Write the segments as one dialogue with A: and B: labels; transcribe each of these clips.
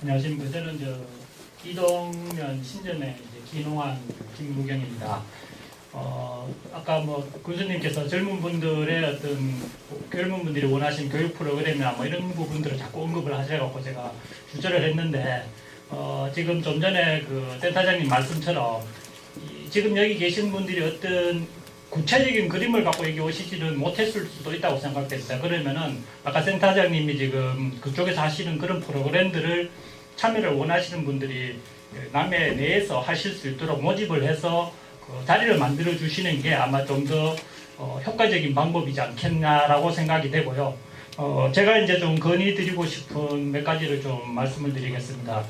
A: 안녕하십니까. 저는 이동면 신점의 기농한 김무경입니다. 아까 군수님께서 젊은 분들의 젊은 분들이 원하시는 교육 프로그램이나 이런 부분들을 자꾸 언급을 하셔갖고 제가 주저를 했는데, 지금 좀 전에 그 센터장님 말씀처럼 지금 여기 계신 분들이 어떤 구체적인 그림을 갖고 여기 오시지는 못했을 수도 있다고 생각됩니다. 그러면은 아까 센터장님이 지금 그쪽에서 하시는 그런 프로그램들을 참여를 원하시는 분들이 남해 내에서 하실 수 있도록 모집을 해서 그 자리를 만들어 주시는 게 아마 좀 더 효과적인 방법이지 않겠냐라고 생각이 되고요. 제가 이제 좀 건의드리고 싶은 몇 가지를 좀 말씀을 드리겠습니다.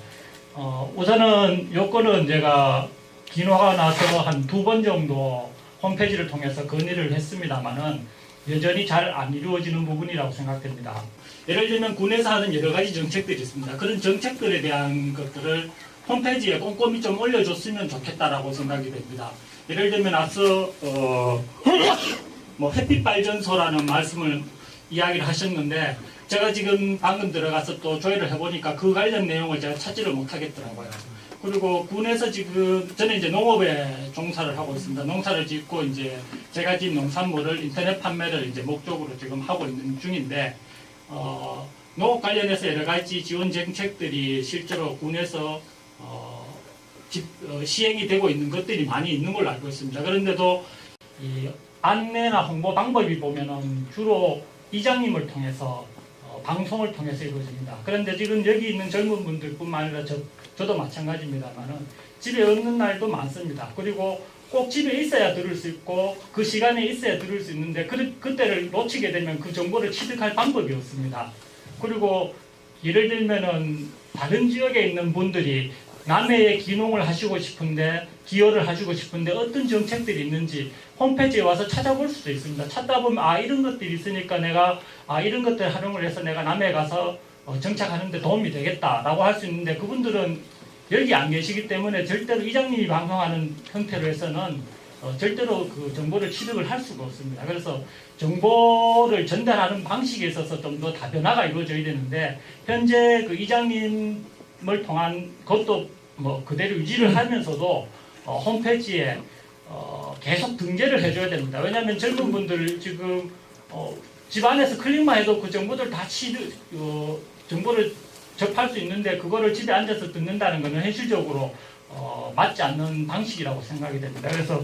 A: 우선은 요건은 제가 기노가 나서 한 2번 정도 홈페이지를 통해서 건의를 했습니다만은 여전히 잘 안 이루어지는 부분이라고 생각됩니다. 예를 들면 군에서 하는 여러 가지 정책들이 있습니다. 그런 정책들에 대한 것들을 홈페이지에 꼼꼼히 좀 올려줬으면 좋겠다라고 생각이 됩니다. 예를 들면 앞서 햇빛 발전소라는 말씀을 이야기를 하셨는데, 제가 지금 방금 들어가서 또 조회를 해보니까 그 관련 내용을 제가 찾지를 못하겠더라고요. 그리고 군에서 지금 저는 이제 농업에 종사를 하고 있습니다. 농사를 짓고 이제 제가 진 농산물을 인터넷 판매를 이제 목적으로 지금 하고 있는 중인데, 농업 관련해서 여러 가지 지원 정책들이 실제로 군에서 시행이 되고 있는 것들이 많이 있는 걸로 알고 있습니다. 그런데도 이 안내나 홍보 방법이 보면은 주로 이장님을 통해서 방송을 통해서 이루어집니다. 그런데 지금 여기 있는 젊은 분들뿐만 아니라 저도 마찬가지입니다만은 집에 없는 날도 많습니다. 그리고 꼭 집에 있어야 들을 수 있고 그 시간에 있어야 들을 수 있는데 그때를 놓치게 되면 그 정보를 취득할 방법이 없습니다. 그리고 예를 들면은 다른 지역에 있는 분들이 남해에 기농을 하시고 싶은데 기여를 하시고 싶은데 어떤 정책들이 있는지 홈페이지에 와서 찾아볼 수도 있습니다. 찾다 보면 이런 것들이 있으니까 내가 이런 것들 활용을 해서 내가 남해에 가서 정착하는 데 도움이 되겠다라고 할 수 있는데, 그분들은 여기 안 계시기 때문에 절대로 이장님이 방송하는 형태로 해서는 절대로 그 정보를 취득을 할 수가 없습니다. 그래서 정보를 전달하는 방식에 있어서 좀 더 다변화가 이루어져야 되는데, 현재 그 이장님을 통한 것도 그대로 유지를 하면서도 홈페이지에 계속 등재를 해줘야 됩니다. 왜냐하면 젊은 분들 지금 집 안에서 클릭만 해도 그 정보들 다 정보를 접할 수 있는데, 그거를 집에 앉아서 듣는다는 것은 현실적으로 맞지 않는 방식이라고 생각이 됩니다. 그래서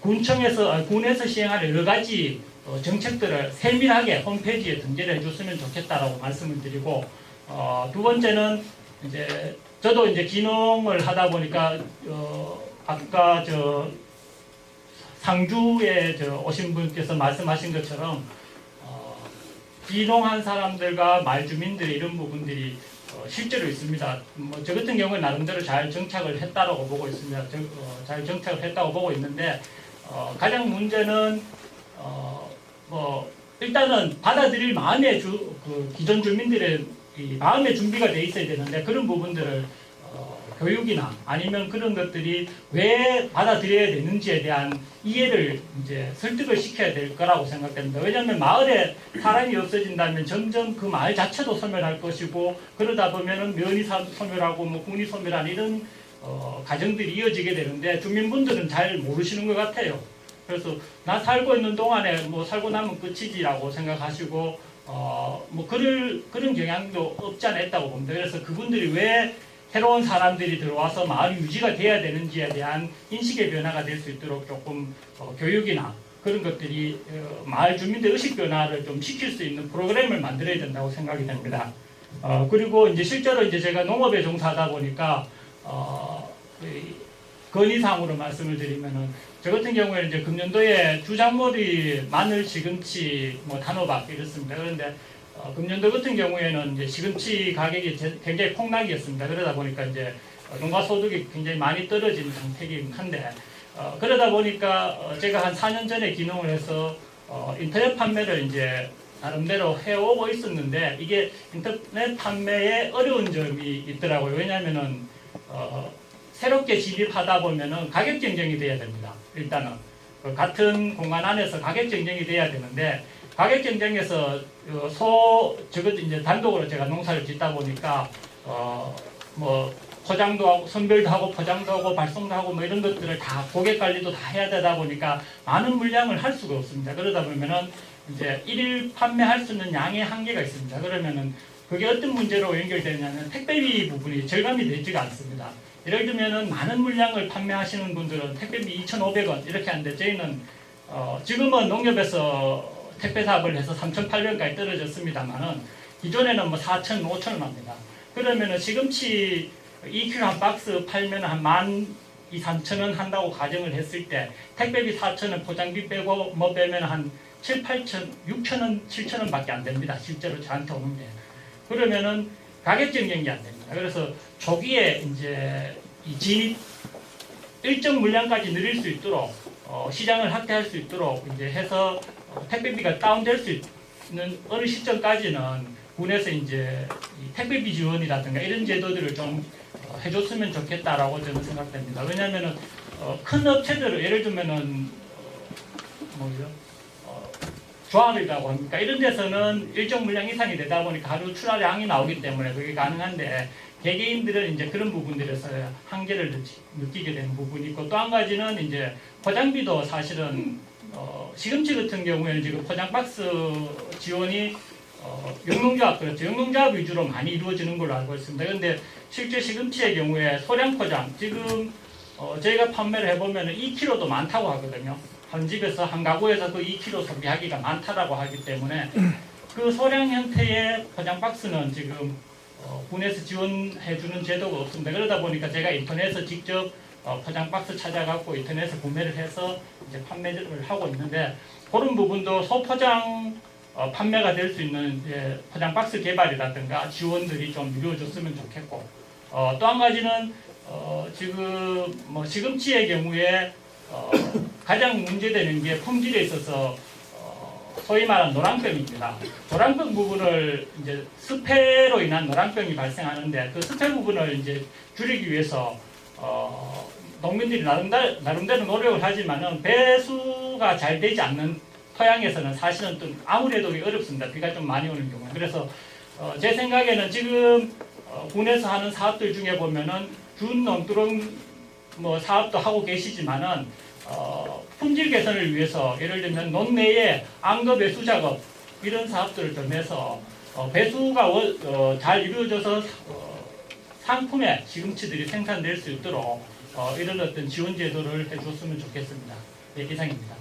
A: 군에서 시행하는 여러 가지 정책들을 세밀하게 홈페이지에 등재를 해줬으면 좋겠다라고 말씀을 드리고, 두 번째는 이제 저도 이제 기농을 하다 보니까 아까 상주에 오신 분께서 말씀하신 것처럼 기농한 사람들과 말주민들 이런 부분들이 실제로 있습니다. 저 같은 경우는 나름대로 잘 정착을 했다고 보고 있습니다. 잘 정착을 했다고 보고 있는데, 가장 문제는 일단은 받아들일 마음의 기존 주민들의 이 마음의 준비가 돼 있어야 되는데, 그런 부분들을 교육이나 아니면 그런 것들이 왜 받아들여야 되는지에 대한 이해를 이제 설득을 시켜야 될 거라고 생각됩니다. 왜냐하면 마을에 사람이 없어진다면 점점 그 마을 자체도 소멸할 것이고, 그러다 보면은 면이 소멸하고 군이 소멸한 이런 과정들이 이어지게 되는데, 주민분들은 잘 모르시는 것 같아요. 그래서 나 살고 있는 동안에 살고 나면 끝이지라고 생각하시고 그런 경향도 없지 않아 있다고 봅니다. 그래서 그분들이 왜 새로운 사람들이 들어와서 마을이 유지가 돼야 되는지에 대한 인식의 변화가 될 수 있도록 조금 교육이나 그런 것들이 마을 주민들 의식 변화를 좀 시킬 수 있는 프로그램을 만들어야 된다고 생각이 됩니다. 그리고 이제 실제로 이제 제가 농업에 종사하다 보니까 건의사항으로 말씀을 드리면은, 저 같은 경우에 이제 금년도에 주작물이 마늘, 시금치, 단호박 이렇습니다. 그런데 금년도 같은 경우에는 이제 시금치 가격이 굉장히 폭락이었습니다. 그러다 보니까 이제 농가 소득이 굉장히 많이 떨어진 상태이긴 한데, 그러다 보니까 제가 한 4년 전에 기농을 해서 인터넷 판매를 이제 나름대로 해오고 있었는데, 이게 인터넷 판매에 어려운 점이 있더라고요. 왜냐하면은 새롭게 진입하다 보면은 가격 경쟁이 돼야 됩니다. 일단은 같은 공간 안에서 가격 경쟁이 돼야 되는데, 가격 경쟁에서 저것도 이제 단독으로 제가 농사를 짓다 보니까 뭐 포장도 하고 선별도 하고 포장도 하고 발송도 하고 뭐 이런 것들을 다 고객 관리도 다 해야 되다 보니까 많은 물량을 할 수가 없습니다. 그러다 보면은 이제 일일 판매할 수 있는 양의 한계가 있습니다. 그러면은 그게 어떤 문제로 연결되냐면 택배비 부분이 절감이 되지가 않습니다. 예를 들면은 많은 물량을 판매하시는 분들은 택배비 2,500원 이렇게 하는데 저희는 지금은 농협에서 택배 사업을 해서 3,800원까지 떨어졌습니다만은 기존에는 뭐 4,000, 5,000원 합니다. 그러면은 시금치 2kg 한 박스 팔면 한 12,000~13,000원 한다고 가정을 했을 때 택배비 4,000원 포장비 빼고 뭐 빼면 한 7,000~8,000, 6,000원, 7,000원 밖에 안 됩니다. 실제로 저한테 오는 게. 그러면은 가격 경쟁이 안 됩니다. 그래서 초기에 이제 이 진입 일정 물량까지 늘릴 수 있도록 시장을 확대할 수 있도록 이제 해서 택배비가 다운될 수 있는 어느 시점까지는 군에서 이제 이 택배비 지원이라든가 이런 제도들을 좀 해줬으면 좋겠다라고 저는 생각됩니다. 왜냐하면은 큰 업체들을 예를 들면은 뭐죠? 조합이라고 합니까? 이런 데서는 일정 물량 이상이 되다 보니까 하루 출하량이 나오기 때문에 그게 가능한데 개개인들은 이제 그런 부분들에서 한계를 느끼게 되는 부분이 있고 또 한 가지는 이제 포장비도 사실은 시금치 같은 경우에는 지금 포장 박스 지원이 영농조합 그렇죠. 영농조합 위주로 많이 이루어지는 걸로 알고 있습니다. 그런데 실제 시금치의 경우에 소량 포장 지금 저희가 판매를 해보면 2kg도 많다고 하거든요. 한 집에서 한 가구에서 그 2kg 소비하기가 많다라고 하기 때문에 그 소량 형태의 포장 박스는 지금 군에서 지원해주는 제도가 없습니다. 그러다 보니까 제가 인터넷에서 직접 포장 박스 찾아갖고 인터넷에서 구매를 해서 이제 판매를 하고 있는데 그런 부분도 소포장 판매가 될 수 있는 이제 포장 박스 개발이라든가 지원들이 좀 이루어졌으면 좋겠고 또 한 가지는 지금 뭐 시금치의 경우에 가장 문제되는 게 품질에 있어서 소위 말하는 노란병입니다. 노란병 부분을 이제 습해로 인한 노란병이 발생하는데 그 습해 부분을 이제 줄이기 위해서 농민들이 나름대로 노력을 하지만은 배수가 잘 되지 않는 토양에서는 사실은 좀 아무래도 어렵습니다. 비가 좀 많이 오는 경우에. 그래서 제 생각에는 지금 군에서 하는 사업들 중에 보면은 준농두렁 뭐 사업도 하고 계시지만은 품질 개선을 위해서 예를 들면 논내에 암거 배수 작업 이런 사업들을 좀 해서 배수가 잘 이루어져서 상품의 시금치들이 생산될 수 있도록 이런 어떤 지원 제도를 해줬으면 좋겠습니다. 네, 이상입니다.